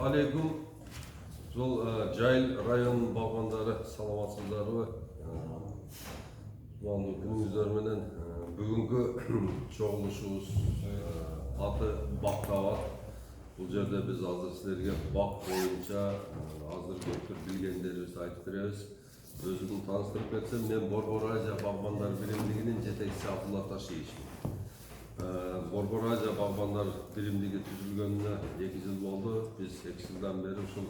алейкум. Жол Жайыл районунун багбандары саламатсыздарбы? Кубандуу күнүңүздөр менен бүгүнкү чогулушубуз аты Бактабат. Бул жерде биз азыр силерге бак боюнча азыр көптүр билгендерибизди айтып беребиз. Өзүмдү тааныштырып кетсем, мен Борбор Азия багбандар биримдигинин жетекчиси Абдулла Ташиевичмин. Борбор Азия багбандар биримдиги түзүлгөнүнө 2 жыл болду. Биз 2 жылдан бери ушул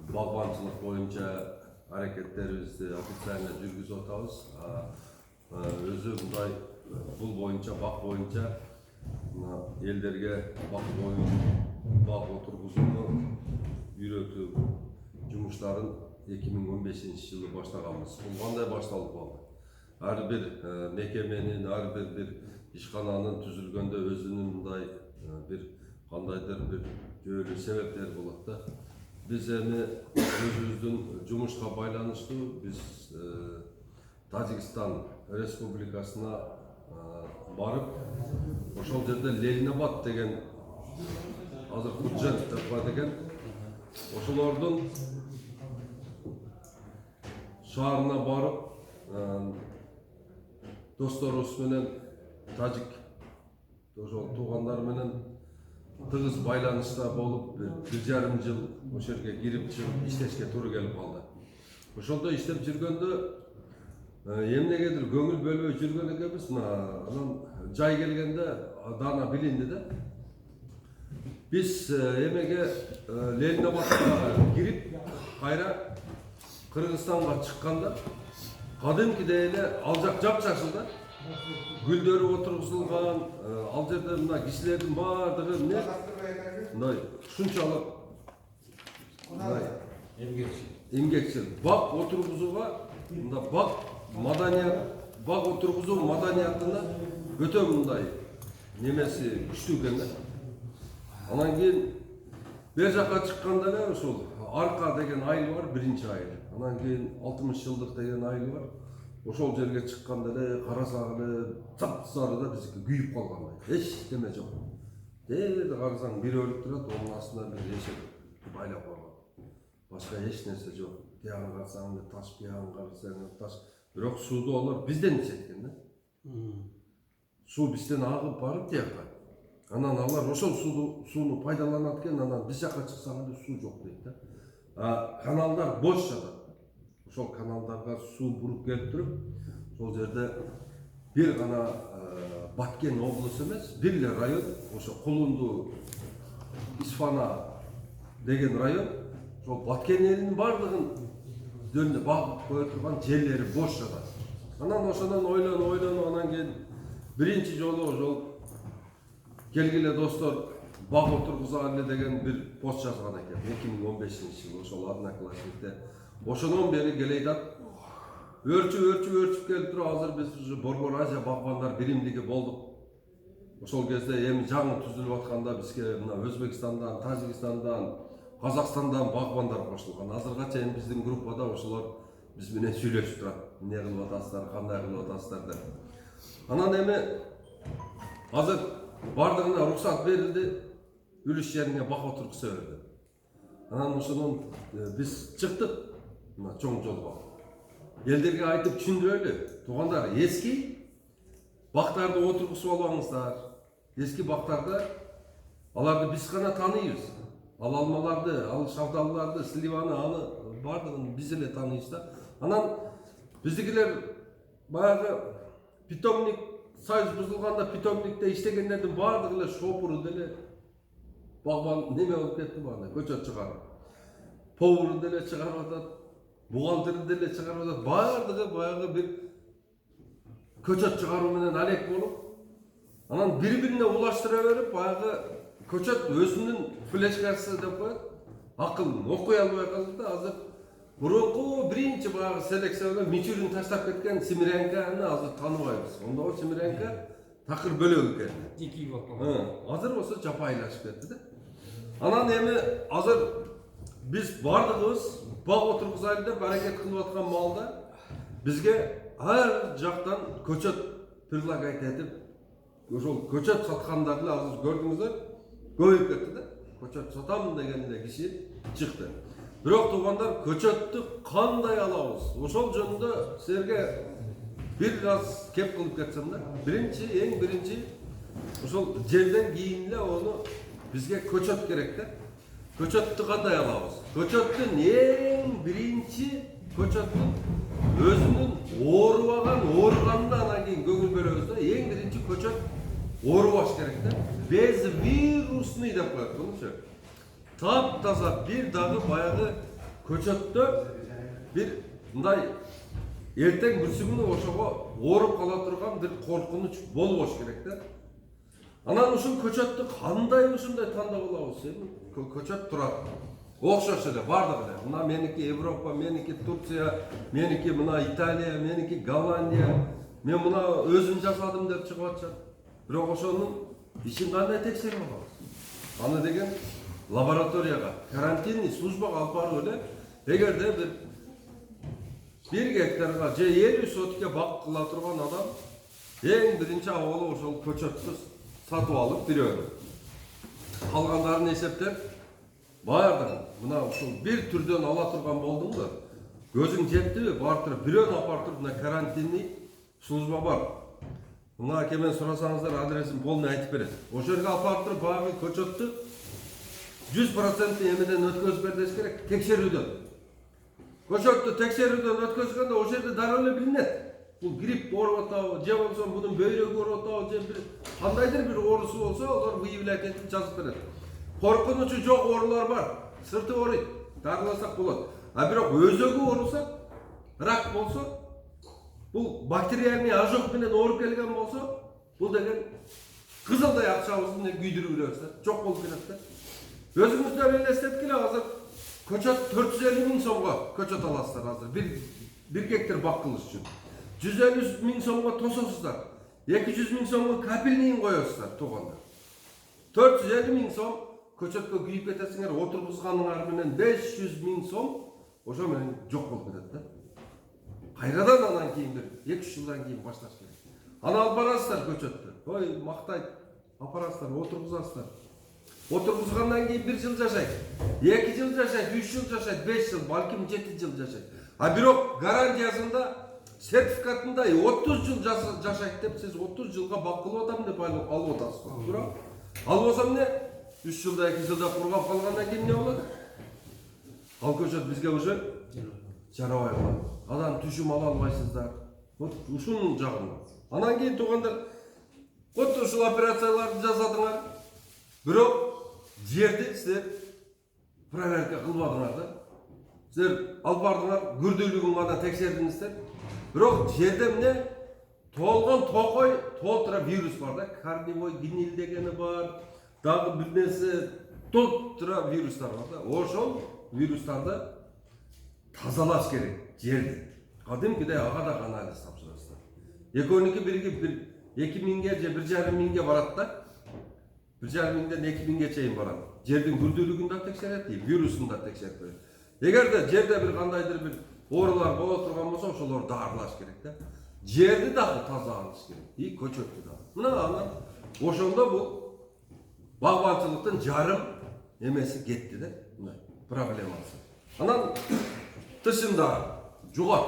багбанчылык боюнча аракеттерибизди официально жүргүзүп атабыз. Өзү мындай бул боюнча бак боюнча элдерге бак отургузууну үйрөтүү жумуштарын 2015-жылы баштаганбыз. Бул кандай башталып калды? Ар бир мекеменин, ар бир ишкананын түзүлгөндө өзүнүн мындай бир кандайдыр бир жөөлүү себептери болот да. Биз эми өзүбүздүн жумушка байланыштуу биз Тажикстан Республикасына барып, ошол жерде Ленинабад деген азыр Куджент деп бар деген ошолордун шаарына барып досторубуз менен тажик ошол туугандар менен тыгыз байланышта болуп 1,5 жыл ошол жерге кирип чыгып иштешке туура келип калды. Ошолдо иштеп жүргөндө эмнегедир көңүл бөлбөй жүргөн экенбиз. Анан жай келгенде даана билинди да. Биз эмеге Ленинабадка кирип кайра Кыргызстанга чыкканда кадимкидей эле ал жак жапжашыл да. Гүлдөрү отургузулган, ал жерде мына кишилердин баардыгы эмне? Мындай ушунчалык эмгекчил. Бак отургузууга, мында бак маданият, бак отургузуу маданиятына өтө мындай немеси күчтүү экен да. Анан кийин бер жакка чыкканда эле ушул Арка деген айыл бар, биринчи айыл. Анан кийин 60 жылдык деген айыл бар. Ошол жерге чыкканда эле карасак эле сап-сары да биздики күйүп калгандай. Эч неме жок. Карасаң бир өлүп турат, онун астына бир эшек байлап койгон. Башка эч нерсе жок. Тиягын карасаң таш, биягын карасаң таш. Бирок сууду алар бизден ичет экен да. Суу бизден агып барып тиякка. Анан алар ошол сууну пайдаланат экен, анан биз жакка чыксаң эле суу жок дейт да. Каналдар бош жатат. Ошол каналдарга суу буруп келип туруп, ошол жерде бир гана Баткен облусу эмес, бир эле район, ошо Кулунду Исфана деген район, ошол Баткен элинин бардыгын жөнүндө багып кое турган жерлери бош жатат. Анан ошондон ойлонуп, анан кийин биринчи жолу ошол келгиле достор бак отургузалы деген бир пост жазган экен 2015-жылы ошол Одноклассникте. Ошондон бери келейдат. Өрчүп келип туруп, азыр биз Борбор Азия багбандар биримдиги болдук. Ошол кезде эми жаңы түзүлүп атканда бизге мына Өзбекстандан, Тажикстандан, Казакстандан багбандар кошулган. Азырга чейин биздин группада ошолор биз менен сүйлөшүп турат. Эмне кылып атасыздар, кандай кылып атасыздар деп. Анан эми азыр бардыгына уруксат берилди, үлүш жерине бак отургуза берди. Анан ошондон биз чыктык мына чоң жолго. Элдерге айтып түшүндүрөлү. Туугандар, эски бактарды отургузуп албаңыздар. Эски бактарда аларды биз гана тааныйбыз. Ал алмаларды, ал шабдалларды, сливаны, аны бардыгын биз эле тааныйбыз да. Анан биздикилер баягы питомник союз бузулганда питомникте иштегендердин бардыгы эле шопуру деле багбан неме болуп кетти баана, көчөт чыгарып. Повуру деле чыгарып атат, бухгалтери деле чыгарып атат, бардыгы баягы бир көчөт чыгаруу менен алек болуп, анан бири-бирине улаштыра берип, баягы көчөт өзүнүн флешкасы деп коет, акылын окуй албай калды да. Азыр мурунку биринчи баягы селекцияда Мичурин таштап кеткен Семиренканы азыр тааныбайбыз. Ондогу Семиренка такыр бөлөк экен. Дикий болуп. Азыр болсо жапайылашып кетти да. Анан эми азыр биз бардыгыбыз бак отургузайлы деп аракет кылып аткан маалда бизге ар жактан көчөт предлагать этип, ошол көчөт саткандарды азыр көрдүңүздөр, көбөйүп кетти да. көчөт сатам деген эле киши чыкты. Бирок туугандар, көчөттү кандай алабыз? Ошол жөнүндө силерге бир аз кеп кылып кетсем да, эң биринчи ошол жерден кийин эле ону бизге көчөт керек да. Көчөттү кандай алабыз? Көчөттүн эң биринчи көчөттүн өзүнүн ооруганды анан кийин көңүл бөлөбүз да. Эң биринчи көчөт оорубаш керек да. Безвирусный деп коет мунчу. Таптаза бир дагы баягы көчөттө бир мындай эртең бүрсүгүнү ошого ооруп кала турган бир коркунуч болбош керек да. Анан ушул көчөттү кандай ушундай тандап алабыз? Көчөт турат. Окшош эле бардыгы эле. Мына меники Европа, меники Турция, меники мына Италия, меники Голландия. Мен мына өзүм жасадым деп чыгып атышат. Бирок ошонун ишин кандай текшерип алабыз? Аны деген лабораторияга, карантинный службага алып барып эле, эгерде бир гектарга же 50 сотикке бак кыла турган адам эң биринчи абалы ошол көчөттү сатып алып бирөөнү. Калгандарын эсептеп баардыгын мына ушул бир түрдөн ала турган болдуңбу? Көзүң жеттиби? Барып туруп бирөөнү алып барып туруп, мына карантинный служба бар. Мына кемен сурасаңыздар адресин полный айтып берет. Ошол жерге алып барып туруп баягы көчөттү 100% эмеден өткөзүп бердес керек, текшерүүдөн. Көчөттү текшерүүдөн өткөзгөндө ошол жерде дароо эле билинет. Бул грипп ооруп атабы, же болбосо мунун бөйрөгү ооруп атабы, же бир кандайдыр бир оорусу болсо, алар выявлять этип жазып берет. Коркунучу жок оорулар бар. Сырты ооруйт, дарыласак болот. А бирок өзөгү ооруса, рак болсо, бул бактериальный ожог менен ооруп келген болсо, бул деген кызылдай акчабызды күйдүрүп беребиз да. Жок болуп кетет да. Өзүңүздөр элестеткиле, азыр көчөт 450 000 сомго көчөт аласыздар азыр. Бир гектар бак кылыш үчүн. 150 000 сомго тососуздар. 200 000 сомго капельныйын коесуздар туугандар. 450 000 сом көчөткө күйүп кетесиңер, отургузганыңар менен 500 000 сом ошо менен жок болуп кетет да. Кайрадан анан кийин бир 2-3 жылдан кийин башташ керек. Аны алып барасыздар көчөттү. Ой, мактайт. Алып барасыздар, отургузасыздар. Отургузгандан кийин 1 жыл жашайт, 2 жыл жашайт, 3 жыл жашайт, 5 жыл, балким 7 жыл жашайт. А бирок гарантиясында сертификатында 30 жыл жашайт деп, сиз 30 жылга бак кылып атам деп алып атасыз. Туура? Албосо эмне? 3 жылда 2 жылда кургап калгандан кийин эмне болот? Ал көчөт бизге уже жарабай калат. Адан түшүм ала албайсыздар. Вот ушунун жагында. Анан кийин туугандар, вот ушул операцияларды жасадыңар. Бирок жерди силер проверка кылбадыңар да. Силер алып бардыңар, күрдүүлүгүн гана текшердиңиздер. Бирок жерде эмне? Толгон токой, толтура вирус бар да. Корневой гниль дегени бар. Дагы бир нерсе толтура вирустар бар да. Ошол вирустарды тазалаш керек жерди. Кадимкидей ага да анализ тапшырасыздар. Экөөнүкү биригип 2000ге же 1500ге барат да. 1500ден 2000ге чейин барат. Жердин күрдүүлүгүн да текшерет, вирусун да текшерип берет. Эгерде жерде бир кандайдыр бир оорулар боло турган болсо, ошолорду дарылаш керек да. Жерди дагы таза алыш керек. Көчөттү дагы. Мына анан ошондо бул багбанчылыктын жарым эмеси кетти да. Мына проблемасы. Анан тышында жугат,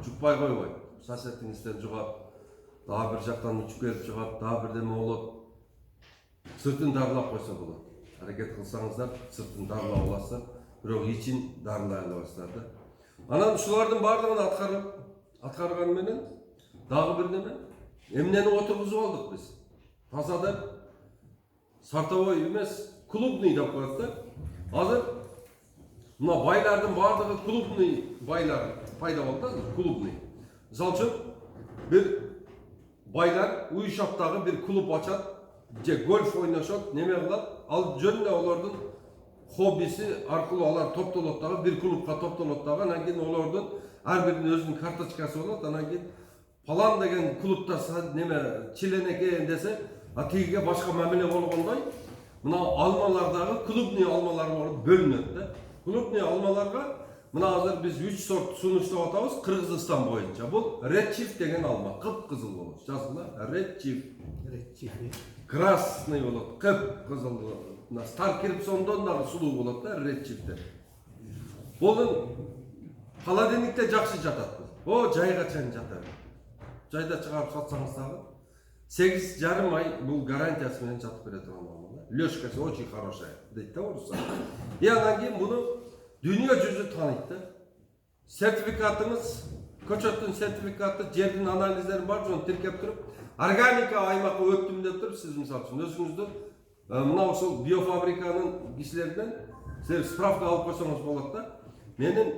жукпай койбойт. Соседиңизден жугат, дагы бир жактан учуп келип жугат, дагы бирдеме болот. Сыртын дарылап койсо болот. Аракет кылсаңыздар, сыртын дарылап аласыздар, бирок ичин дарылай албайсыздар да. Анан ушулардын баардыгын аткарган менен дагы бир неме, эмнени отургузуп алдык биз. Таза деп сартовой эмес, клубный деп коет да. Азыр мына байлардын баардыгы клубный байлар пайда болду да, клубный. Мисалы үчүн бир байлар уюшаптагы бир клуб ачат, же гольф ойношот, неме кылат, ал жөн эле олордун хоббиси аркылуу алар топтолот дагы, бир клубка топтолот дагы, анан кийин олордун ар биринин өзүнүн карточкасы болот, анан кийин палан деген клубта неме член экен десе, тигиге башка мамиле болгондой, мына алмалардагы клубный алмалар болуп бөлүнөт да. Клубный алмаларга мына азыр биз 3 сорт сунуштап атабыз Кыргызстан боюнча. Бул Red Chief деген алма, кып-кызыл болот. Жазгыла, Red Chief. Красный болот, кып-кызыл болот. мына Star Crimson'dan дагы сулуу болот да, Red Chief'te. Болун холодильникте жакшы жатат. О, жайга чейин жатат. Жайда чыгарып сатсаңыз дагы 8,5 ай бул гарантиясы менен жатып бере турган мал. Лёшкасы очень хорошая дейт да орусдар. И анан кийин муну дүйнө жүзү тааныйт да. Сертификатыңыз, көчөттүн сертификаты, жердин анализдери бар, жону тиркеп туруп, органика аймакка өттүм деп туруп, сиз мисалы үчүн өзүңүздү мына ошол биофабриканын кишилеринен сиз справка алып койсоңуз болот да. Менин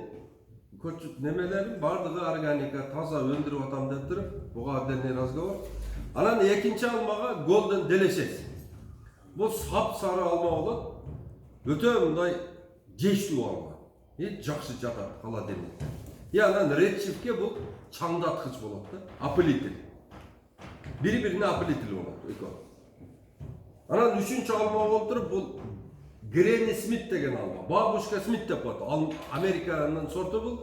көчөт немелерим бардыгы органика, таза өндүрүп атам деп туруп, буга отдельный разговор. Анан экинчи алмага Golden Delicious. Бул сап-сары алма болот. Өтө мындай жештүү алма. Жакшы жатат холодильникте. И анан Red Chief'ке бул чаңдаткыч болот да, опылитель. Бири-бирине опылитель болот экөө. Анан үчүнчү алма болуп туруп, бул Granny Smith деген алма. Бабушка Смит деп коет. Американын сорту бул.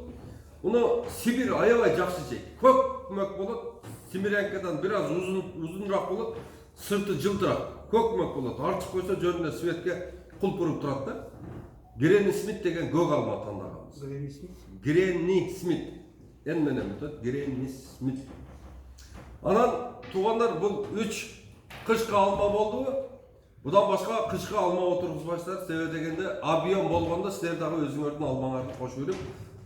Уну Сибир аябай жакшы жейт. Көк-мөк болот. Сибирянкадан бир аз узунураак болот. Сырты жылтырак. Көк-мөк болот. Арчып койсо жөнүндө светке кулпуруп турат да. Granny Smith деген көк алма тандагабыз. Granny Smith. Эн менен өтөт. Granny Smith. Анан туугандар бул 3 кышкы алма болду. Будан башка кышкы алма отургузбайсыздар. Себеби дегенде объем болгондо силер дагы өзүңөрдүн алмаңарды кошуп берип,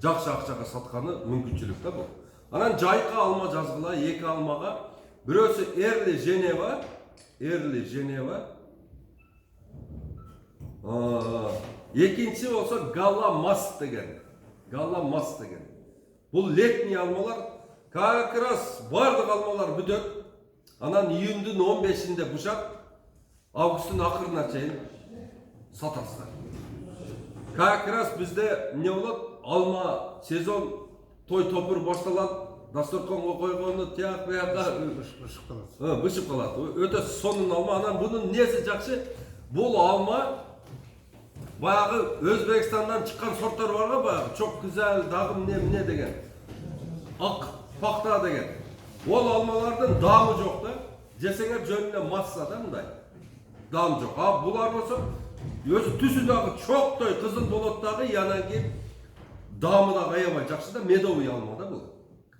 жакшы акчага сатканы мүмкүнчүлүк да бул. Анан жайкы алма жазгыла 2 алмага. Бирөөсү Early Geneva. Экинчи болсо Gala Mast деген. Бул летний алмалар, как раз бардык алмалар бүтөт. Анан июндун 15-inde бушат, августтун акырына чейин сатасыздар. Как раз бизде не болот? Алма сезон, той топур башталат, дасторконго койгону тияк буяка бышып калат. Өтө сонун алма. Анан бунун неси жакшы? Бул алма баягы Өзбекстандан чыккан сорттор барга, баягы чок güzel, дагым не деген. Ак пакта деген. Ол алмалардын даамы жок да. Жесеңер жөнүнө масса да мындай. Даам жок. А булар болсо өзү түсү дагы чоктой кызыл болот дагы, анан кийин даамы дагы аябай жакшы да, медовый алма да бул.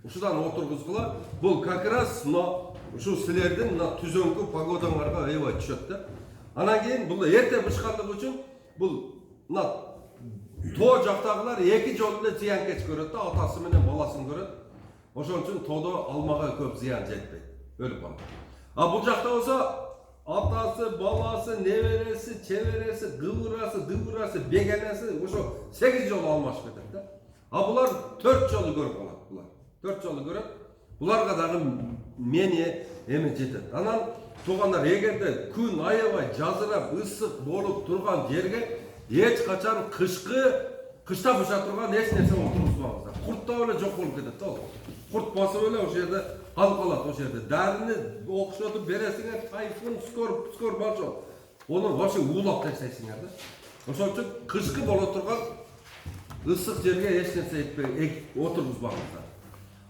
Ушудан отургузгула, бул как раз но ушу силердин мына түзөңкү погодаңарга аябай түшөт да. Анан кийин бул эрте бышкандыгы үчүн бул мына тоо жактагылар 2 жолу эле зыянкеч көрөт да, атасы менен баласын көрөт. Ошон үчүн тоодо алмага көп зыян жетпейт, өлүп калат. А бул жакта болсо атасы, баласы, небереси, чебереси, дыбырасы, бегенеси ошо 8 жолу алмашып кетет да. А булар 4 жолу көрүп калат булар. 4 жолу көрөт. Буларга дагы мени эми жетет. Анан туугандар, эгерде күн аябай жазырап, ысык болуп турган жерге эч качан кышта буша турган эч нерсе отургузбаңыздар. Курт да эле жок болуп кетет да ал. Курт басып эле ошол жерде калып калат, ошол жерде. Дарыны окшотуп бересиңер, тайфун, скор бар жок. Ону вообще уулап таштайсыңар да. Ошол үчүн кышкы боло турган ысык жерге эч нерсе отургузбаңыздар.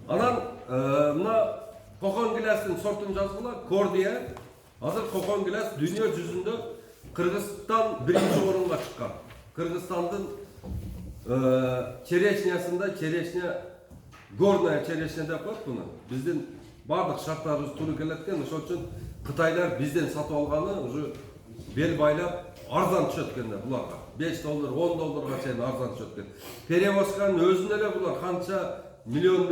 Анан мына кокон гиластын сортун жазгыла, Кордия. Азыр кокон гилас дүйнө жүзүндө Кыргызстан 1-орунга чыккан. Кыргызстандын черешнясында черешня, горная черешня деп коет буну. Биздин бардык шарттарыбыз туура келет экен, ошол үчүн кытайлар бизден сатып алганы уже бел байлап арзан түшөт экен да буларга. $5, $10 чейин арзан түшөт экен. Перевозканын өзүнө эле булар канча миллион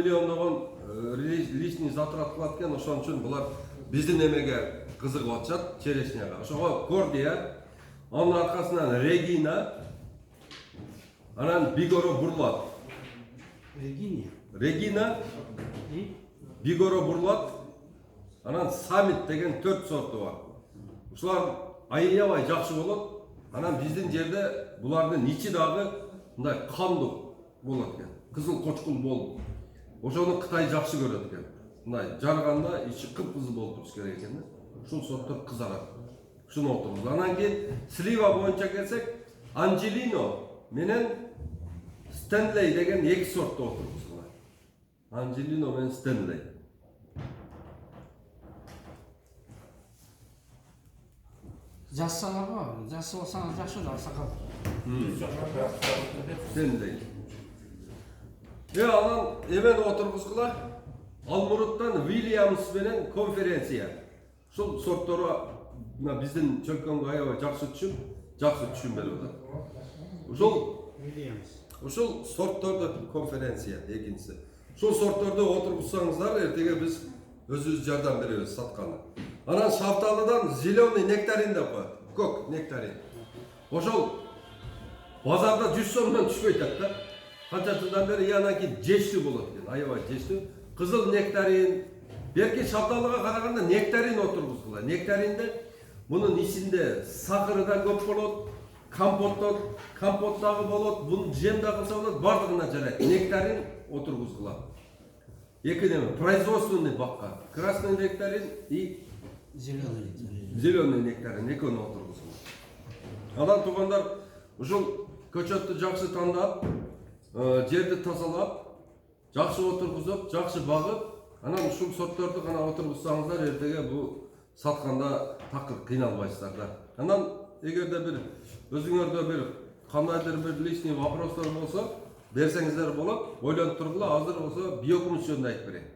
лишний затрат кылат экен, ошон үчүн булар биздин эмеге кызыгып атышат, черешняга. Ошого Кордия, анын аркасынан Регина, анан Бигоро Бурлат. Регина, Бигоро Бурлат, анан Самит деген 4 сорту бар. Ушулар аябай жакшы болот. Анан биздин жерде булардын ичи дагы мындай кандуу болот экен. Кызыл кочкул болуп. Ошону Кытай жакшы көрөт экен. Мындай жарганда ичи кып-кызыл болуп туруш керек экен да. Ушул сорттор кызарат. Ушуну отургуз. Анан кийин слива боюнча келсек, Анжелино менен Стенлей деген 2 сорту отургузгула. Анжелино менен Стенлей. Жазсаларга, жазып алсаңыз жакшы да сакал. Сендей. Анан эмен отургузгула Алмуруттан Williams менен конференция. Ушул сорттору мына биздин чөлкөнгө аябай жакшы түшүм берип атат. Ушул сортторду конференция экинчиси. Ушул сортторду отургузсаңыздар эртеге биз өзүбүз жардам беребиз сатканы. Анан Шафталыдан зеленый нектарин деп коет. Көк нектарин. Ошол базарда 100 сомдон түшпөй атат да. Канча жылдан бери анан кийин жештүү болот экен, аябай жештүү. Кызыл нектарин, берки Шафталыга караганда нектарин отургузгула. Нектаринде мунун ичинде сакыры да көп болот, компот дагы болот, бун жем да кылса болот, бардыгына жарайт. Нектарин отургузгула. Эки неме, производственный бакка. Красный нектарин и зеленый нектарин экөөнү отургузгула. Анан туугандар, ушул көчөттү жакшы тандап, жерди тазалап, жакшы отургузуп, жакшы багып, анан ушул сортторду гана отургузсаңыздар эртеге бу сатканда такыр кыйналбайсыздар да. Анан эгерде бир өзүңөрдө бир кандайдыр бир лишний вопростор болсо, берсеңиздер болот. Ойлонуп тургула, азыр болсо биогумус жөнүндө айтып берейин.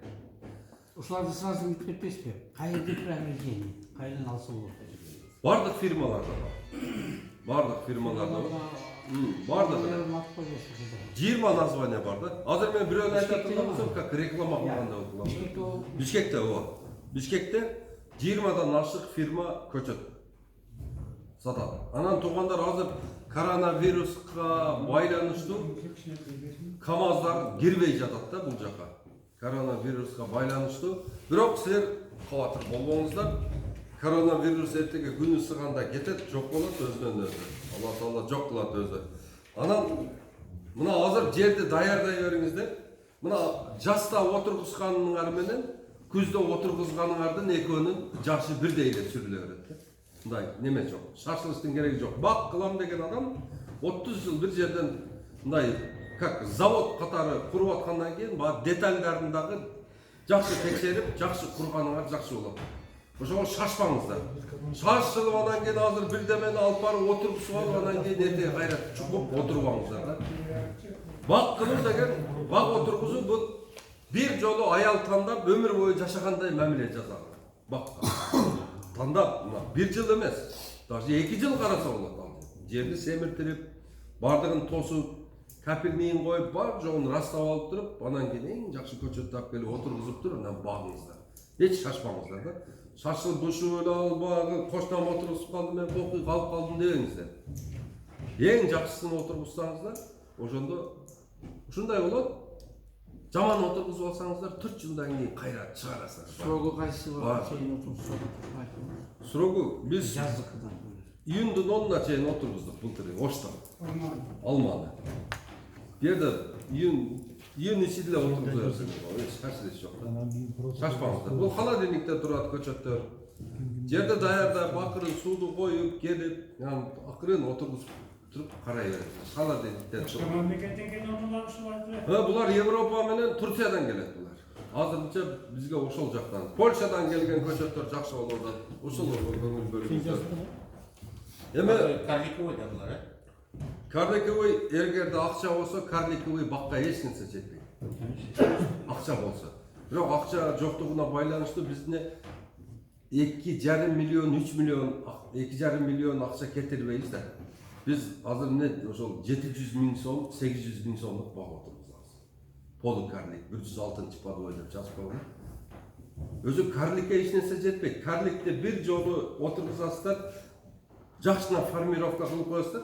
Ушуларды сразу айтып кетпейсизби? Кайерде приобретение? Кайдан алса болот? Бардык фирмаларда бар. Бардык фирмаларда бар. Бардыгы. 20 название бар да. Азыр мен бирөөнү айтып тургансам, как реклама кылгандай болду. Бишкекте о. Бишкекте 20дан ашык фирма көчөт сатат. Анан туугандар азыр коронавируска байланыштуу КАМАЗдар кирбей жатат да бул жака. Коронавируска байланыштуу. Бирок силер кабатыр болбоңуздар. Коронавирус эртеге күнү сыганда кетет, жок болот өзүнөн өзү. Алла таала жок кылат өзү. Анан мына азыр жерди даярдай бериңиздер. Мына жазда отургузганыңар менен күздө отургузганыңардын экөөнүн жашы бирдей эле сүрүлө берет. Мындай неме жок. Шашылыштын кереги жок. Бак кылам деген адам 30 жыл бир жерден мындай как завод катары куруп аткандан кийин баа детальдарын дагы жакшы текшерип, жакшы курганыңар жакшы болот. Ошого шашпаңыздар. Шашылып анан кийин азыр бирдемени алып барып отургузуп алып анан кийин эртеге кайра чукуп отурбаңыздар да. Бак кылуу деген, бак отургузуу бул бир жолу аял тандап өмүр бою жашагандай мамиле жасаган. Бакка. Тандап, бир жыл эмес, даже 2 жыл караса болот. Жерди семиртирип, бардыгын тосуп, капельнийин коюп, бар жогун растап алып туруп, анан кийин эң жакшы көчөттү алып келип отургузуп туруп, анан багыңыздар. Эч шашпаңыздар да. Шашылып бушуп эле албагы, коштан отургузуп калдым, мен кокуй калып калдым дебеңиздер. Эң жакшысын отургузсаңыздар, ошондо ушундай болот. Жаман отургузуп алсаңыздар 4 жылдан кийин кайра чыгарасыздар. Срогу кайсы бар? Срогу биз жаздыкыдан. июндун 10-на чейин отургуздук былтыр Оштан. Алманы. Жерде июнь ичинде отургуза берсеңиз болот. Эч кайсысы жок. Шашпаңыздар. Бул холодильникте турат көчөттөр. Жерде даярдап, акырын сууну коюп, келип, акырын отургузуп туруп карай бересиз. Холодильниктен туруп. Мамлекеттен келгендер ушулар. Булар Европа менен Турциядан келет булар. Азырынча бизге ошол жактан. Польшадан келген көчөттөр жакшы болот. Ушул көңүл бөлүңүздөр. Эми карликовый да булар, карликовый эгерде акча болсо, карликовый бакка эч нерсе жетпейт. Акча болсо. Бирок акча жоктугуна байланыштуу бизде 2,5 миллион, 3 миллион, 2,5 миллион акча кетирбейбиз да. Biz hazır ne ошол 700.000 сом, 800.000 сомдук бак отургузабыз. Полукарлик 106 подвой деп жазып койгон. Өзү карликке эч нерсе жетпейт. Карликте бир жолу отургузасыздар, жакшына формировка кылып коесуздар.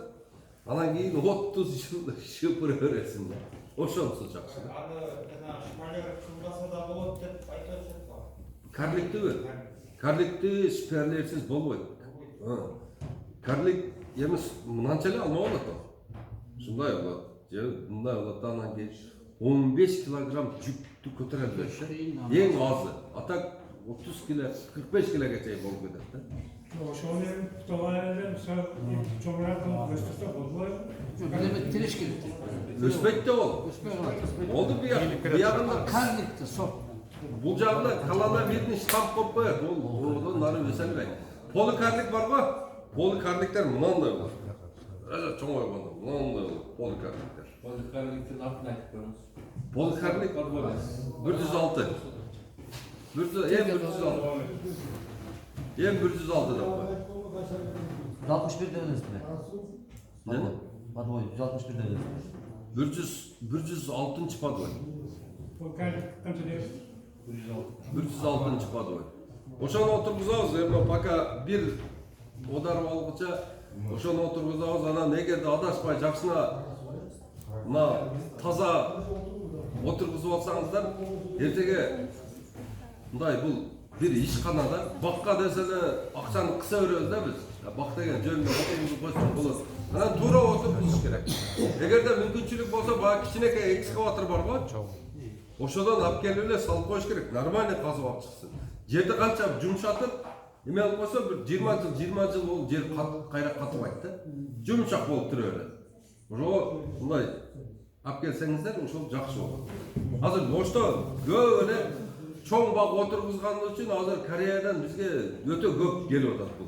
Анан кийин 30 жыл шыпыра бересиңер. Ошонусу жакшы. Аны шпалер чулдаса да болот деп айтышат го. Карликти шпалерсиз болбойт. Карлик емес мынанча эле алма болот. Ушундай болот. Же мындай болот, анан кийин 15 килограмм жүктү көтөрө алат. Эң азы. Атак 30 кило, 45 килога чейин болуп кетет да. Ошону товарларды чоңураак өстүрсө болбойбу? Бирдеме тиреш керек. Өспөйт да ол. Болду биягында Карликти сорт. бул жагында коронавирусный штамп коюп коет. Ол одан нары өсө албайт. Полукарлик бар го? Поликарниктер мынандай болот. Аса чоң койгондо мынандай болот поликарниктер. Поликарниктин атын айтып бериңиз. Поликарник 106. Эм 106. Эм 106 деп кой. 161 дәүләсме? Не? Подвой 161 дәүләсме? 106 подвой. Полкарник қанша деп? 106 подвой. Ошону отургузабыз, эми пока бир одарып алгыча ошону отургузабыз, анан эгерде адашпай жакшына мына таза отургузуп алсаңыздар, эртеге мындай бул бир ишканада бакка десе эле акчаны кыса беребиз да биз. Бак деген жөнүндө отургузуп койсок болот. Анан туура отургузуш керек. Эгерде мүмкүнчүлүк болсо баягы кичинекей экскаватор бар го. Ошодон алып келип эле салып коюш керек. Нормально казып алып чыксын. Жерди канча жумшатып, эме алып койсо бир 20 жыл бул жер кайра катыбайт да. Жумшак болуп тура берет. Ошо мындай алып келсеңиздер, ошол жакшы болот. Азыр Ошто көп эле чоң бак отургузган үчүн азыр Кореядан бизге өтө көп келип атат бул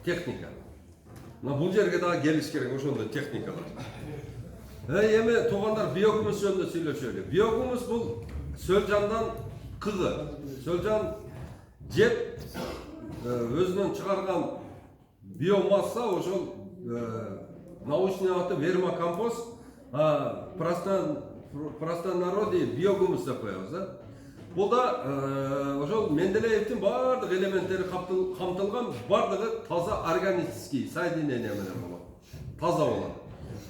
техника. Мына бул жерге дагы келиш керек ошондой техникалар. Эми туугандар биогумус жөнүндө сүйлөшөлү. Биогумус бул сөлжандан кызы. Сөлжан жеп өзүнөн чыгарган биомасса ошол научный аты вермокомпост, простонародье биогумус деп коебуз да. Бул да ошол Менделеевдин бардык элементтери камтылган, бардыгы таза органический соединение менен болот. Таза болот.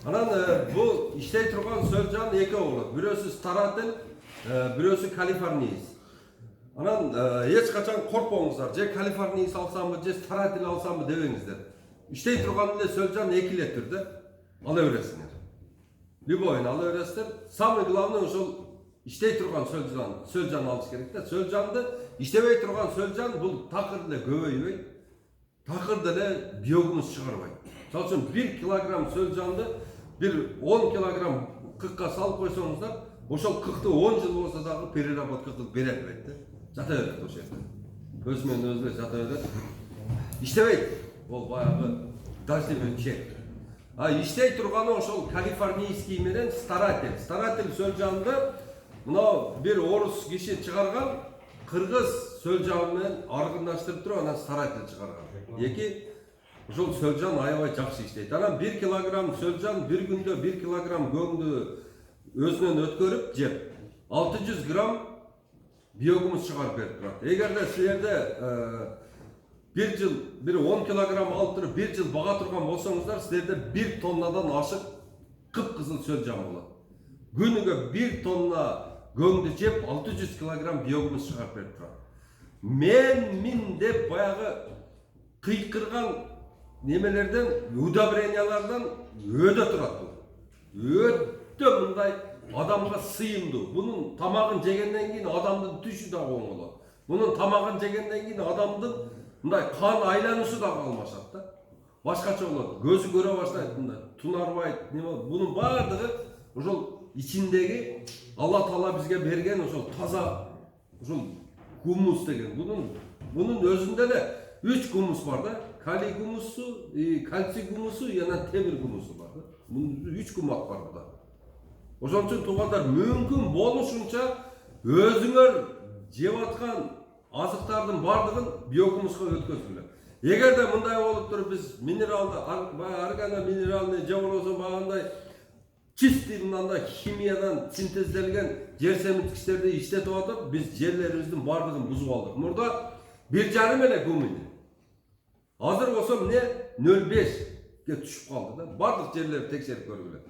Анан бул иштей турган сөлжан эки болот. Бирөөсү старатель, бирөөсү калифорниец. Анан эч качан коркпоңуздар. Же калифорниец алсамбы, же старатель алсамбы дебеңиздер. Иштей турган эле сөлжан эки эле түрдө ала бересиңер. Любойун ала бересиздер. Самый главный ошол иштей турган сөлжан алыш керек да. Сөлжанды иштебей турган сөлжан бул такыр эле көбөйбөйт. Такыр деле биогумус чыгарбайт. Мисалы үчүн 1 килограмм сөлжанды бир 10 килограмм кыкка салып койсоңуздар, ошол кыкты 10 жыл болсо дагы переработка кылып бере албайт да. Жата берет ошол жерде. Өзү менен өзү жата берет. Иштебейт. Ол баягы дождевый чек. Иштей турганы ошол калифорнийский менен старатель. Старатель сөлжанды мына бир орус киши чыгарган, кыргыз сөлжан менен аргындаштырып туруп анан старатель чыгарган. Эки ошол сөлжан аябай жакшы иштейт. Анан 1 килограмм сөлжан бир күндө 1 килограмм көңдү өзүнөн өткөрүп жеп 600 грамм биогумус чыгарып берип турат. Эгерде силерде бир жыл бир 10 килограмм алып туруп 1 жыл бага турган болсоңуздар, силерде 1 тоннадан ашык кыпкызыл сөлжан болот. Күнүгө 1 тонна көңдү жеп 600 килограмм биогумус чыгарып берип турат. Мен деп баягы кыйкырган немелерден, удобрениялардан өдө турат бул. Өтө мындай адамга сыйымдуу. Бунун тамагын жегенден кийин адамдын түшү да оң болот. Бунун тамагын жегенден кийин адамдын мындай кан айланушу да калмашат да. Башкача болот. Көзү көрө баштайт мындай, тунарбайт, неме. Бунун бардыгы ошол ичиндеги Алла Таала бизге берген ошол таза ошол гумус деген. Бунун өзүндө эле 3 гумус бар да. Калий гумусу, кальций гумусу, жана темир гумусу бар да. Бунун 3 гумат бар да. Ошон үчүн туугандар мүмкүн болушунча өзүңөр жеп аткан азыктардын бардыгын биогумуска өткөзүңөр. Эгерде мындай болуп туруп биз минералды, органо минералный же болбосо багандай чистый мындай химиядан синтезделген жер семирткичтерди иштетип атып, биз жерлерибиздин бардыгын бузуп алдык. Мурда 1,5 эле гумин. Азыр болсо эмне 0,5ге түшүп калды да. Бардык жерлерди текшерип көргүлө.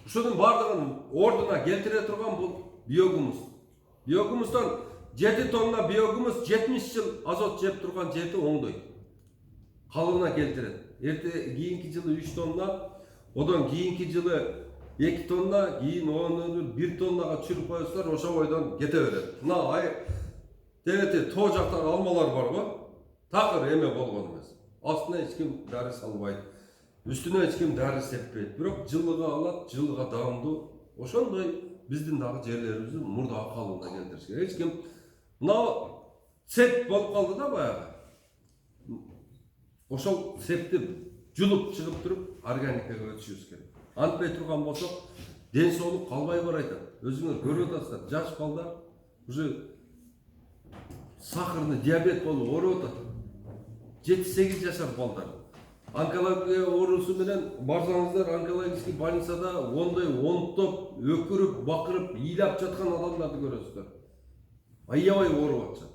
Ушунун бардыгын ордуна келтире турган бул биогумус. Биогумустан 7 тонна биогумус 70 жыл азот жеп турган жерди оңдойт. Калыбына келтирет. Кийинки жылы 3 тонна, одон кийинки жылы 2 тонна, кийин оны 1 тоннага түшүрүп коесуздар, ошо бойдон кете берет. Мына дебети тоо жактан алмалар бар го, такыр эме болгон эмес. Астына эч ким дары салбайт, үстүнө эч ким дары сеппейт. Бирок жылыга алат, жылыга даамдуу. Ошондой биздин дагы жерлерибизди мурдагы калыбына келтириш керек. Эч ким мына сеп болуп калды да баягы. Ошол септи жулуп чыгып туруп органикага өтүшүбүз керек. Антпай турган болсок, ден соолук калбай барайт. Өзүңөр көрүп атасыздар, жаш балдар уже сахарный диабет болуп ооруп атат. 7-8 жашар балдар. Онкология оорусу менен барсаңыздар, онкологический больницада онтоп, өкүрүп, бакырып, ыйлап жаткан адамдарды көрөсүздөр. Аябай ооруп атышат.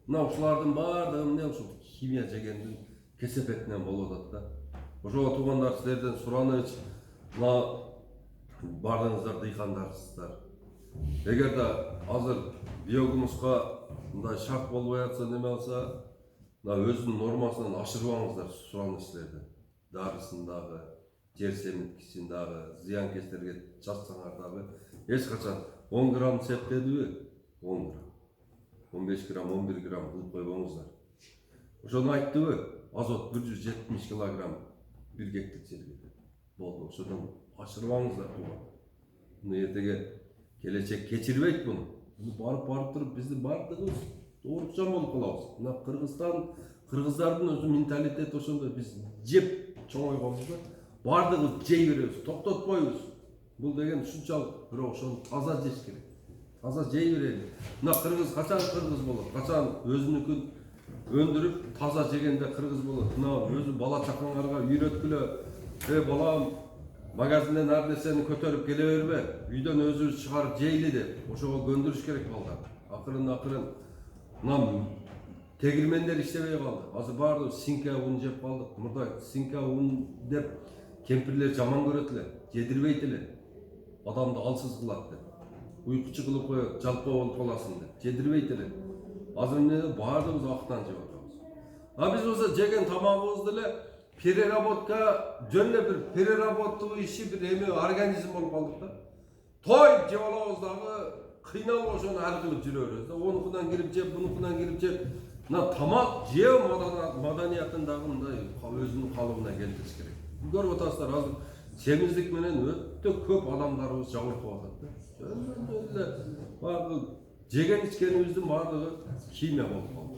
Мына ушулардын баардыгы эмне ушул химия жегендин кесепетинен болуп атат да. Ошого туугандар силерден сураныч, мына бардыңыздар дыйкандарсыздар. Эгерде азыр биогумуска мындай шарт болбой атса, неме алса, мына өзүнүн нормасынан ашырбаңыздар сураныч силерден. Дарысын дагы, жер семиткисин дагы, зыянкечтерге чачсаңар дагы эч качан 10 грамм септедиби? 10 грамм. 15 грамм, 11 грамм кылып койбоңуздар. Ошону айттыбы? Азот 170 килограмм 1 гектар жерге. Болду, ошодон ашырбаңыздар тууган. Муну эртеге келечек кечирбейт буну. Буну барып туруп биздин баардыгыбыз оорукчан болуп калабыз. Мына кыргыздардын өзү менталитети ошондой. Биз жеп чоңойгонбуз да. Баардыгыбыз жей беребиз, токтотпойбуз. Бул деген ушунчалык, бирок ошону таза жеш керек. Таза жей берели. Мына кыргыз качан кыргыз болот? Качан өзүнүкүн өндүрүп таза жегенде кыргыз болот. Мына өзү бала чакаңарга үйрөткүлө, балам магазинден ар нерсени көтөрүп келе бербе, үйдөн өзүбүз чыгарып жейли деп, ошого көндүрүш керек балдар. Акырын мына тегирмендер иштебей калды. Азыр баардыгы синка ун жеп калдык. Мурда синка ун деп кемпирлер жаман көрөт эле, жедирбейт эле. Адамды алсыз кылат деп. Уйкучу кылып коет, жалпоо болуп каласың деп. Жедирбейт эле. Азыр эмне баардыгыбыз актан жеп атабыз. А биз болсо жеген тамагыбызды эле переработка, жөн эле бир переработка иши бир эме организм болуп калдык да. Той жеп алабыз дагы кыйналып ошону ар кылып жүрө беребиз да. Онукунан кирип жеп, бунукунан кирип жеп. Мына тамак жөө маданиятын дагы мындай өзүнүн калыбына келтириш керек. Көрүп атасыздар, азыр семиздик менен өтө көп адамдарыбыз жабыркап атат да. Жөн эле баардыгы жеген ичкенибиздин баардыгы химия болуп калды.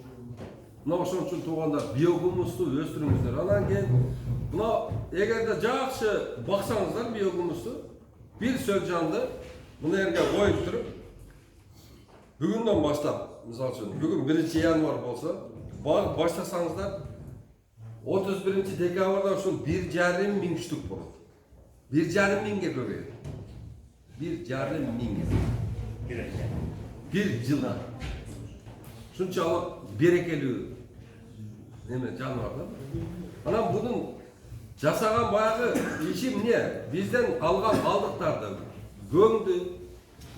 Мына ошон үчүн туугандар биогумусту өстүрүңүздөр. Анан кийин мына эгерде жакшы баксаңыздар биогумусту, бир сөлжанды мына жерге коюп туруп, бүгүндөн баштап, мисалы үчүн, бүгүн 1 январь болсо, багып баштасаңыздар, 31 декабрда ушул 1,5 миң штук болот. 1,5 миңге көбөйөт. 1,5 миңге. Bir жылда. Ушунчалык берекелүү неме жаныбар да. Анан бунун жасаган баягы иши эмне? Бизден калган калдыктарды, көңдү,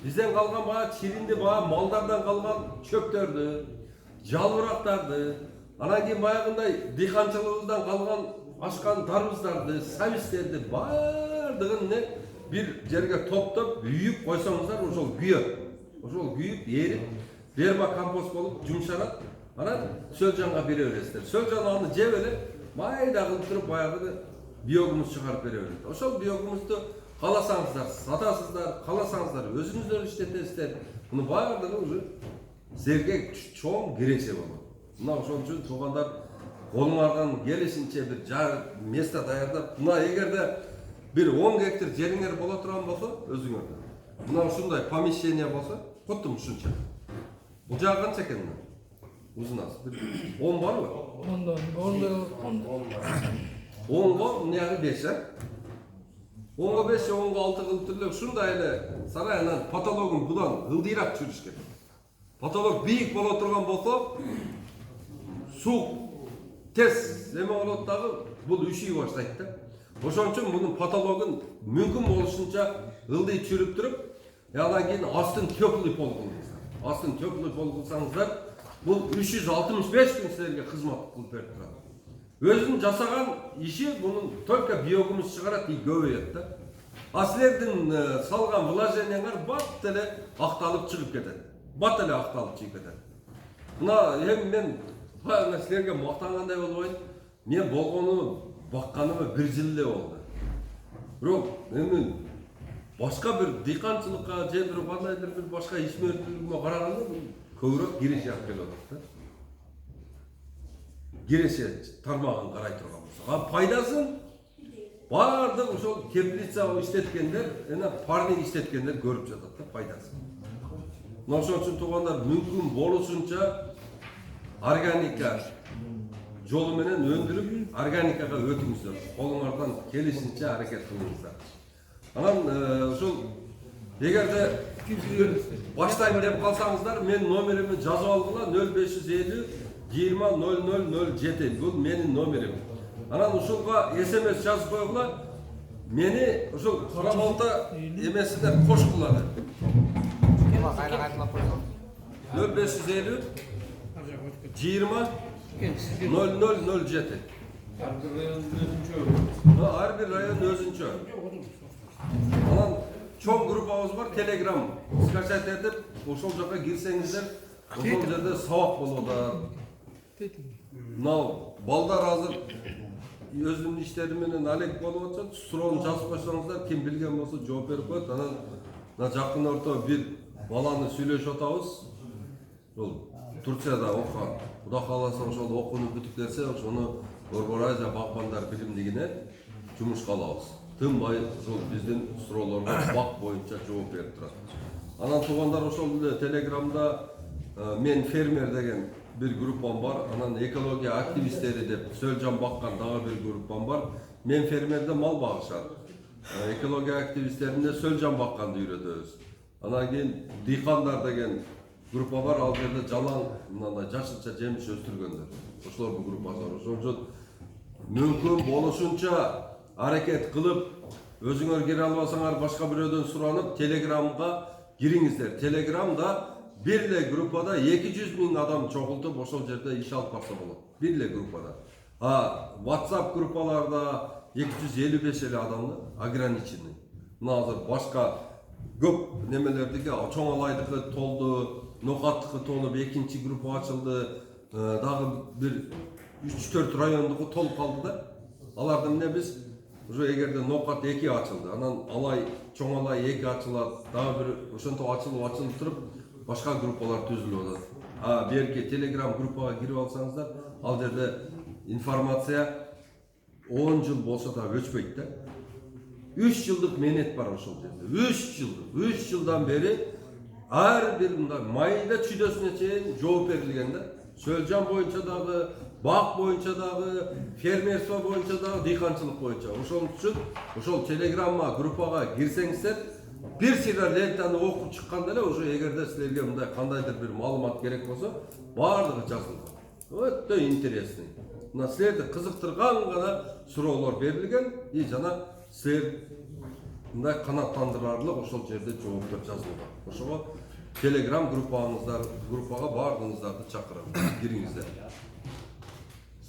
бизден калган баягы чиринди, баягы малдардан калган чөптөрдү, жалбырактарды, анан кийин баягындай дыйканчылыгыбыздан калган ашкан тарбыздарды, сабистерди баардыгын бир жерге топтоп, үйүп койсоңуздар, ошол күйөт. Ошол күйүп, эрип, вермокомпост болуп жумшарат. Анан сөлжанга бере бересиздер. Сөлжан аны жеп эле, майда кылып туруп баягы биогумус чыгарып бере берет. Ошол биогумусту кааласаңыздар сатасыздар, кааласаңыздар өзүңүздөр иштетесиздер. Муну баардыгы уже силерге чоң киреше болот. Мына ошон үчүн туугандар, колуңардан келишинче бир место даярдап, мына эгерде бир 10 гектар жериңер боло турган болсо, өзүңөрдө. Мына ушундай помещение болсо, куттум ушунча. Бул жагы канча экен мына? Узунасы 10 барбы? 10го мынягы 5, а? 10го 5, 10го 6 кылып туруп ушундай эле сарайынан потологун будан ылдыйраак жүрүш керек. Потолок бийик боло турган болсо, суу тез эме болот дагы, бул үшүй баштайт да. Ошон үчүн мунун потологун мүмкүн болушунча ылдый чүрүп туруп, андан кийин астын теплый пол кылыңыздар. Астын теплый пол кылсаңыздар, бул 365 күн силерге кызмат кылып берип турат. Өзүнүн жасаган иши мунун только биогумус чыгарат и көбөйөт да. А силердин салган вложениеңер бат эле акталып чыгып кетет. Бат эле акталып чыгып кетет. Мына эми мен силерге мактангандай болбойт. Мен болгону бакканыма 1 жыл эле болду. Бирок эми башка бир дыйканчылыкка же бир кандайдыр бир башка ишмердүүлүгүмө караганда көбүрөөк киреше алып келип атат да. Киреше тармагын карай турган болсо, пайдасын Бардық ошол теплица иштеткендер, ана парник иштеткендер көрүп жатат да пайдасын. Мына ошон үчүн туугандар мүмкүн болушунча органика жолу менен өндүрүп, органикага өтүңүздөр. Колуңардан келишинче аракет кылыңыздар. Анан ошол эгерде баштайм деп калсаңыздар, мен номеримди жазып алгыла 0550 20 0007. Бул менин номерим. Анан ушулга SMS жазып койгула. Мени ушул кара балта эмесине кошкула. 0550 20 0007. Ар бир район өзүнчө. Анан чоң группабыз бар, Telegram скачать этип, ошол жака кирсеңиздер, ошол жерде сабак болот. Мына балдар азыр өзүнүн иштери менен алек болуп атат. Суроону жазып койсоңуздар, ким билген болсо жооп берип коет. Анан мына жакын орто бир баланы сүйлөшүп атабыз. Бул Турцияда окуган. Кудай кааласа ошол окууну бүтүп берсе, ошону Борбор Азия Багбандар билимдигине жумушка алабыз. Тынбай ошол биздин суроолорго бак боюнча жооп берип турат. Анан туугандар ошол эле Телеграмда мен фермер деген бир группам бар. Анан экология активисттери деп Сөлжан баккан дагы бир группам бар. Мен фермерде мал багышат. Экология активисттеринде Сөлжан бакканды үйрөтөбүз. Анан кийин дыйкандар деген группа бар, ал жерде жалаң мындай жашылча жемиш өстүргөндөр. Ошолордун группасы бар. Ошон үчүн мүмкүн болушунча аракет кылып, өзүңөр кире албасаңар башка бирөөдөн суранып, Телеграмга кириңиздер. Телеграмда бир эле группада 200 000 адам чогултуп, ошол жерде иш алып барса болот. Бир эле группада. WhatsApp группаларда 255 эле адамды ограниченный. Мына азыр башка көп немелердики, чоң алайдыкы толду, Нокаттыкы толуп, экинчи группа ачылды, дагы бир 3-4 райондуку толуп калды да. Аларды эмне биз уже эгерде Нокат 2 ачылды, анан Алай, чоң Алай 2 ачылат, дагы бир ошонто ачылып туруп, башка группалар түзүлүп атат. Берки Telegram группага кирип алсаңыздар, ал жерде информация 10 жыл болсо да өчпөйт да. 3 жылдык менет бар ошол жерде. 3 жылдан бери ар бир мындай майда чүйдөсүнө чейин жооп берилген да. Сөлжан боюнча дагы, бак боюнча дагы, фермерство боюнча дагы, дыйканчылык боюнча. Ошол үчүн ошол Телеграмма группага кирсеңиздер, бир сыйра лентаны окуп чыкканда эле уже эгерде силерге мындай кандайдыр бир маалымат керек болсо, баардыгы жазылган. Өтө интересный. Мына силерди кызыктырган гана суроолор берилген, жана силер мындай канааттандырарлык ошол жерде жооптор жазылган. Ошого Telegram группага баардыгыңыздарды чакырам. Кириңиздер.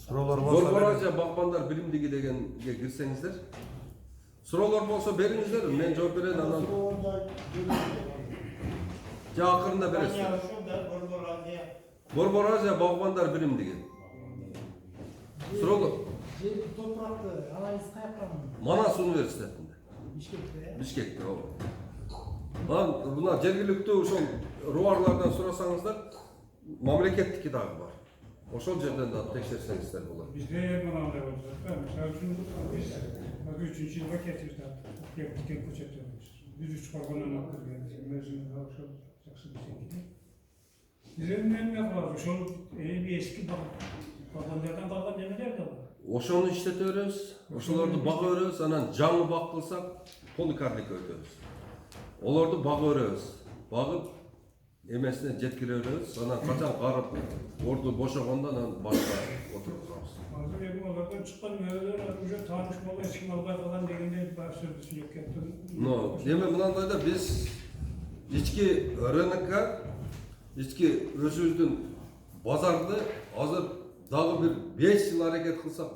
Суроолор болсо Борбор Азия Багбандар билимдиги дегенге кирсеңиздер, суроолор болсо бериңиздер, мен жооп берем, анан акырында бересиздер. Борбор Азия Багбандар билимдиги. Суроолор Топрақты алайсыз каяктан? Манас университетинде. Бишкекте. Мына жергиликтүү ошол руарлардан сурасаңыздар, мамлекеттики дагы бар. Ошол жерден да текшерсеңиздер болот. Bizde mınanda olacak. Mesela üçün biz 3. yılda geçirdik. Yaptıkken koçatıyoruz. Biz 3 korkundan attık yani. Mezun kalışıp saksı bir şekilde. Bizim ne yapalım? Şu bir eski korkunlardan kalan neler de var. Ошону иштетебиз, ошолорду бага өрөбүз, анан жаңы бак кылсак, поликарлик өтөбүз. Олорду бага өрөбүз. Багып эмесине жеткире беребиз, анан качан карып, орду бошогондо анан башка отургузабыз. Hazır evi onlardan çıkan meyveler уже tanışmalı eski mallar falan degende bir sözü sürekli kettim. Но, эми мынандай да биз ички рынокко, ички өзүбүздүн базарды азыр дагы бир 5 жыл аракет кылсак,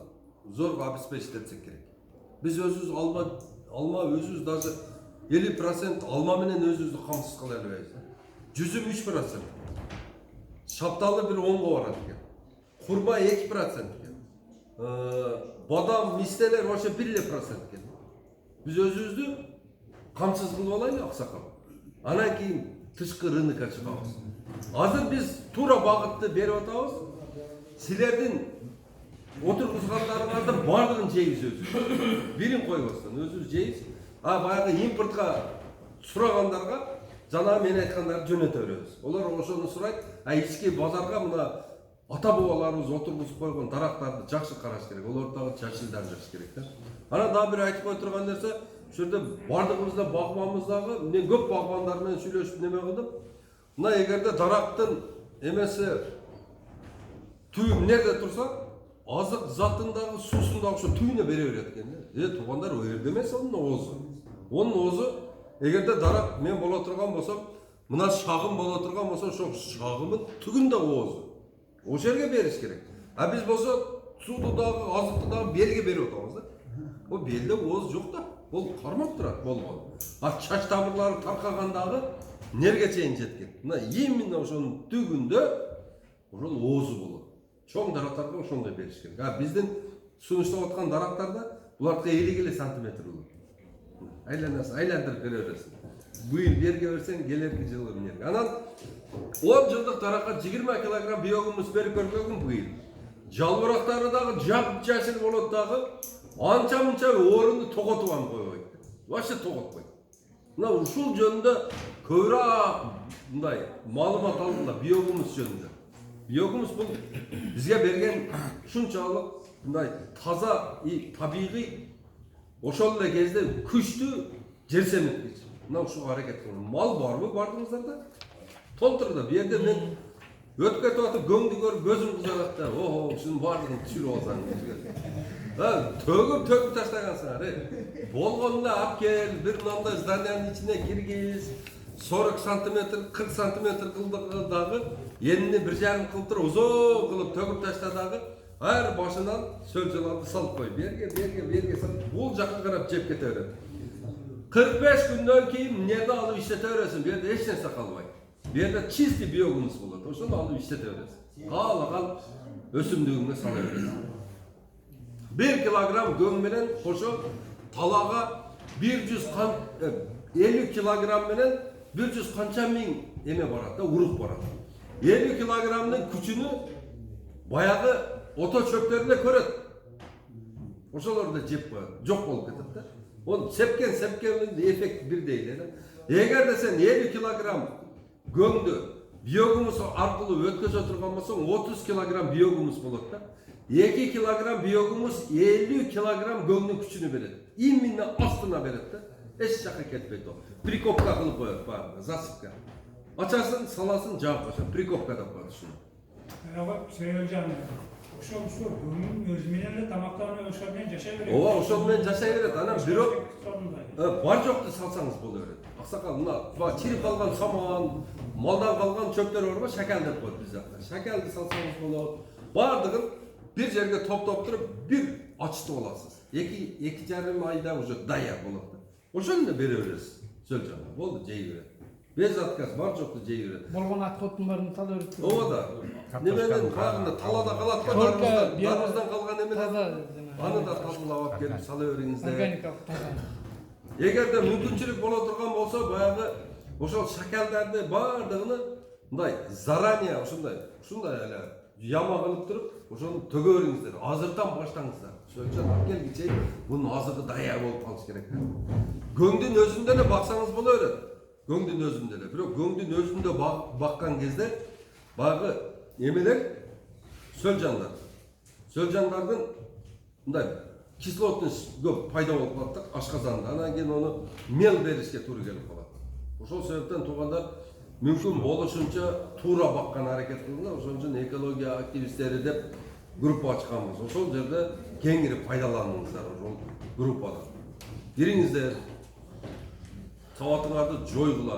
зорго обеспечитсек керек. Биз өзүбүз алма өзүбүз даже 50% алма менен өзүбүздү камсыз кыла албайбыз. Жүзүм 3%. Шапталы бир 10го барат экен. Курма 2% экен. Бадам, мистелер вообще 1% экен. Биз өзүбүздү камсыз кылып алайлы аксакал. Анан кийин тышкы рынокко чыгабыз. Азыр биз туура багытты берип атабыз. Силердин отырғызғандарыңыздың барлығын жейміз өзіміз. Бірін қойбастан өзіміз жейміз. Баяғы импортқа сұрағандарға жаңа мен айтқандарды жөнете береміз. Олар ошоны сұрайды. Ички базарға мына ата бабаларымыз отырғызып қойған дарақтарды жақсы қараш керек. Олардағы жашылдар жақсы керек та. Ана да бір айтып қой тұрған нәрсе, şu жерде бардығымызда бағбанымыздағы мен көп бағбандармен сөйлесіп неме қылдым. Мына егерде дарақтың емесі түйім nerede тұрса, азық затындағы сусындағы şu tüyüne бере береді екен. Туғандар ол жерде емес оның озы. Оның озы егерде дарақ мен бола тұрған болсам, мына шағым бола тұрған болса, şu шағымын түгінде озы. O жерге беріш керек. Біз болса судағы, азықтыдағы белге беріп отырмыз да. O бelde оз жоқ та. Ол қармап тұрады болған. Шаш тамырлары тарқағандағы нерге чейін жеткен. Мына именно ошоның түгінде ошол озы болады. Чоң дарақтарға ошондой беріш керек. Біздің сунуштап отқан дарақтарда бұларға 50 сантиметр болады. Айландырып бере бересің. Бүйін берге берсең, келерге жылы нерге. Анан 10 жылдық дараққа 20 килограмм биогумус беріп көргенім бүйін. Жалбырақтарыдағы жап-жасыл болаттағы анча-мынча орынды тоғытуан қойып. Вообще тоғытпайды. Мына ушул жөнінде көбірек мындай маалымат алдында биогумус жөнінде. Биогумус бұл бізге берген шунчалық мындай таза и табиғи ошол эле кезде күчтүү жер семеткич. Мына ушул аракет кылган. Мал барбы бардыңыздарда? Толтырды. Бу жерде мен өтүп кетип атып көңдү көрүп көзүм кызарат да. Ушунун баардыгын түшүрүп алсаң. Төгүп таштагансыңар. Болгонда алып кел, бир мындай зданиянын ичине киргиз. 40 сантиметр, 40 сантиметр кылдыгы енini 1,5 кылтыр узун кылып төгүп таштадагы ар башынан сөлжаларды салып кой. Берге салып бул жакка карап жеп кете берет. 45 күндөн кийин нерде алып иштете бересиң. Бу жерде эч нерсе калбайт. Бу жерде чистый биогумус болот. Ошону алып иштете бересиң. Каалаган өсүмдүгүңө сала бересиң. 1 килограмм göң менен кошо талага 150 килограмм менен 100 канча миң эме барат да, урук барат. 50 килограммдын күчүнү баягы ото чөптөрүндө көрөт. Ошолорду жеп коет, жок болуп кетет да. Ол сепкен эффект бирдей эле да. Эгерде сен 50 килограмм göңдү биогумус аркылуу өткөзө турган болсоң 30 килограмм биогумус болот да. 2 килограмм биогумус 50 килограмм göңдүн күчүнү берет. Именно астына берет да. Эч жакка кетпейт ол. Прикопка кылып коет баары, засыпка. Ачасын, саласын жаап коет. Прикопка деп коет ушуну. Сөйлжан, ошол göңдүн өзү менен эле тамактанып ошол менен жашай берет. Ооба, ошол менен жашай берет. Анан бирок бар жокту салсаңыз боло берет. Аксакал, мына чирип калган саман, малдан калган чөптөр бар го, шакал деп коет биз жакта. Шакалды салсаңыз болот. Бардыгын bir жерге топ туруп бир ачтып аласыз. 2,5 айда уже даяр болот. Ошону да бере бересиз. Сөлжанга болду, жей берет. Без отказ, бар жокту жей берет. Болгон ат котунбарын сала берет. Ооба да. Неменен багында талада калат го, дарыбыздан калган эмелер. Аны да тазалап алып келип сала бериңиздер. Органикалык таза. Эгерде мүмкүнчүлүк боло турган болсо, баягы ошол шакалдарды бардыгын мындай заранее ушундай эле яма кылып туруп, ошону төгө бериңиздер. Азырдан баштаңыздар. Сөлжан алып келгиче бунун азыгы даяр болуп калыш керек. Göңдүн өзүндө эле баксаңыз боло берет. Göңдүн өзүндө эле. Бирок göңдүн өзүндө баккан кезде багы эмелер сөлжандар. Сөлжандардын мындай кислотность көп пайда болуп калат да ашказанда. Анан кийин ону мел беришке туура келип калат. Ошол себептен туугандар мүмкүн болушунча туура баккан аракет кылыңдар. Ошон үчүн экология активисттери деп группа ачканбыз. Ошол жерде кеңири пайдаланыңыздар ошол группада. Кириңиздер. Сабатыңарды жойгула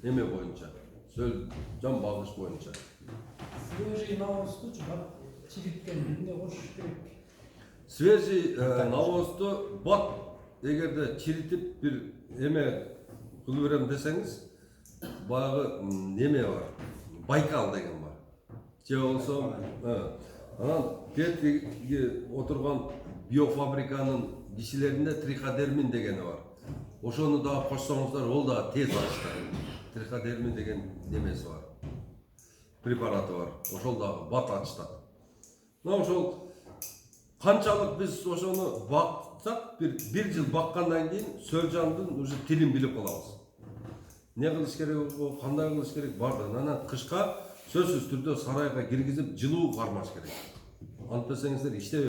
эме боюнча. Сөлжан багыш боюнча. Свежий навозду чириткенде кошуш керек. Свежий навозду бат эгерде чиритип бир эме кылып берем десеңиз, баягы неме бар. Байкал деген бар. Же болсо, анан кетиги отурган биофабриканын кишилеринде триходермин дегени бар. Ошону да кошсоңуздар, ол да тез ачышат. Триходермин деген немеси бар. Препараты бар. Ошол да бат ачышат. Мына ошол Канчалык биз ошону баксак, bir жыл баккандан кийин Сөлжандын уже тилин билип калабыз. Не кылыш керек, кандай кылыш керек бардыгын. Анан кышка сөзсүз түрдө сарайга киргизип жылуу кармаш керек. Антпесеңиздер иштебей